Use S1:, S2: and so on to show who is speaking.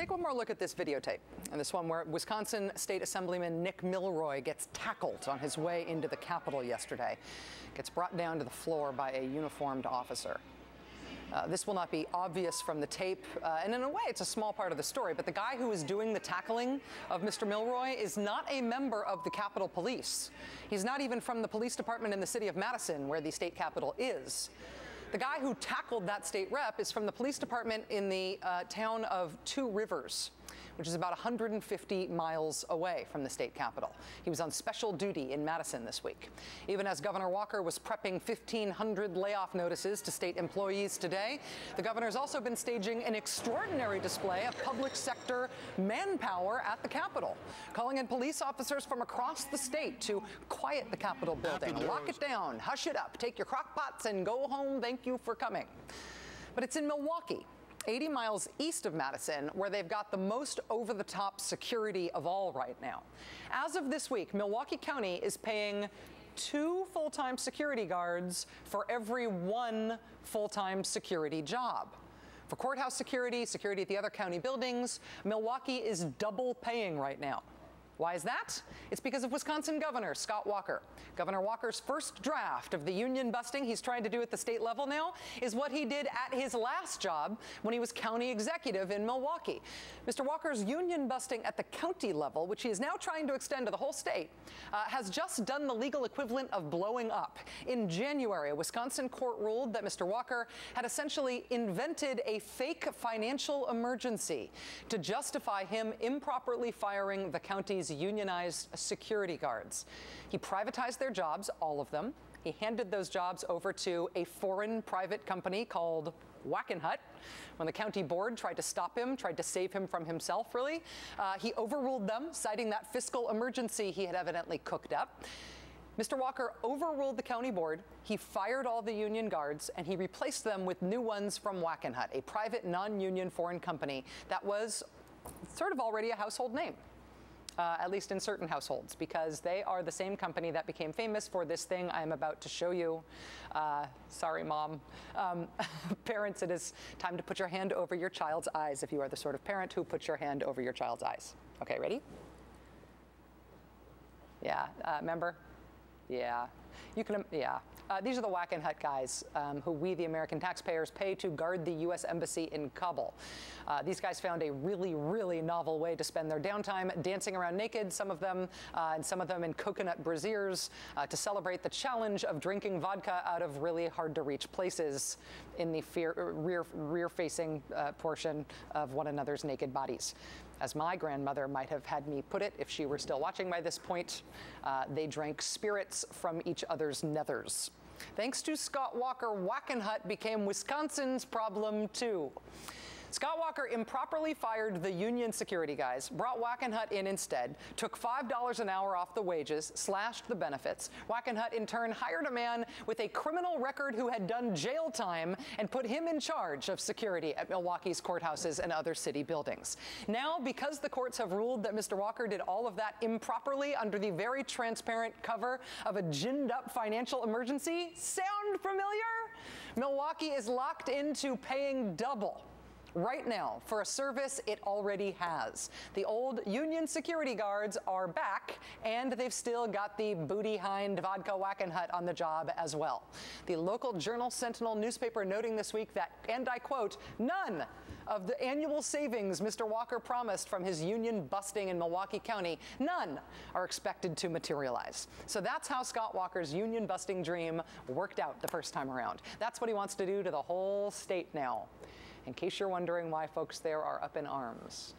S1: Take one more look at this videotape, and this one where Wisconsin State Assemblyman Nick Milroy gets tackled on his way into the Capitol yesterday. Gets brought down to the floor by a uniformed officer. This will not be obvious from the tape, and in a way it's a small part of the story, but the guy who is doing the tackling of Mr. Milroy is not a member of the Capitol Police. He's not even from the police department in the city of Madison, where the state capitol is. The guy who tackled that state rep is from the police department in the town of Two Rivers, which is about 150 miles away from the state capitol. He was on special duty in Madison this week. Even as Governor Walker was prepping 1,500 layoff notices to state employees today, the governor's also been staging an extraordinary display of public sector manpower at the Capitol, calling in police officers from across the state to quiet the Capitol building, lock it down, hush it up, take your crock pots and go home, thank you for coming. But it's in Milwaukee, 80 miles east of Madison, where they've got the most over-the-top security of all right now. As of this week, Milwaukee County is paying 2 full-time security guards for every 1 full-time security job. For courthouse security, security at the other county buildings, Milwaukee is double paying right now. Why is that? It's because of Wisconsin Governor Scott Walker. Governor Walker's first draft of the union busting he's trying to do at the state level now is what he did at his last job when he was county executive in Milwaukee. Mr. Walker's union busting at the county level, which he is now trying to extend to the whole state, has just done the legal equivalent of blowing up. In January, a Wisconsin court ruled that Mr. Walker had essentially invented a fake financial emergency to justify him improperly firing the county's unionized security guards. He privatized their jobs, all of them. He handed those jobs over to a foreign private company called Wackenhut. When the county board tried to stop him, tried to save him from himself, really, he overruled them, citing that fiscal emergency he had evidently cooked up. Mr. Walker overruled the county board, he fired all the union guards, and he replaced them with new ones from Wackenhut, a private non-union foreign company that was sort of already a household name. At least in certain households, because they are the same company that became famous for this thing I'm about to show you. Sorry, Mom. Parents, it is time to put your hand over your child's eyes if you are the sort of parent who puts your hand over your child's eyes. Okay, ready? Yeah, remember? Yeah. You can, yeah. These are the Wackenhut guys who we, the American taxpayers, pay to guard the U.S. Embassy in Kabul. These guys found a really, really novel way to spend their downtime dancing around naked, some of them, and some of them in coconut brassieres, to celebrate the challenge of drinking vodka out of really hard-to-reach places in the rear-facing portion of one another's naked bodies. As my grandmother might have had me put it if she were still watching by this point, they drank spirits from each other's nethers. Thanks to Scott Walker, Wackenhut became Wisconsin's problem too. Scott Walker improperly fired the union security guys, brought Wackenhut in instead, took $5 an hour off the wages, slashed the benefits. Wackenhut in turn hired a man with a criminal record who had done jail time and put him in charge of security at Milwaukee's courthouses and other city buildings. Now, because the courts have ruled that Mr. Walker did all of that improperly under the very transparent cover of a ginned-up financial emergency, sound familiar? Milwaukee is locked into paying double right now for a service it already has. The old union security guards are back, and they've still got the booty-hind vodka Wackenhut on the job as well. The local Journal-Sentinel newspaper noting this week that, and I quote, none of the annual savings Mr. Walker promised from his union busting in Milwaukee County, none are expected to materialize. So that's how Scott Walker's union busting dream worked out the first time around. That's what he wants to do to the whole state now, in case you're wondering why folks there are up in arms.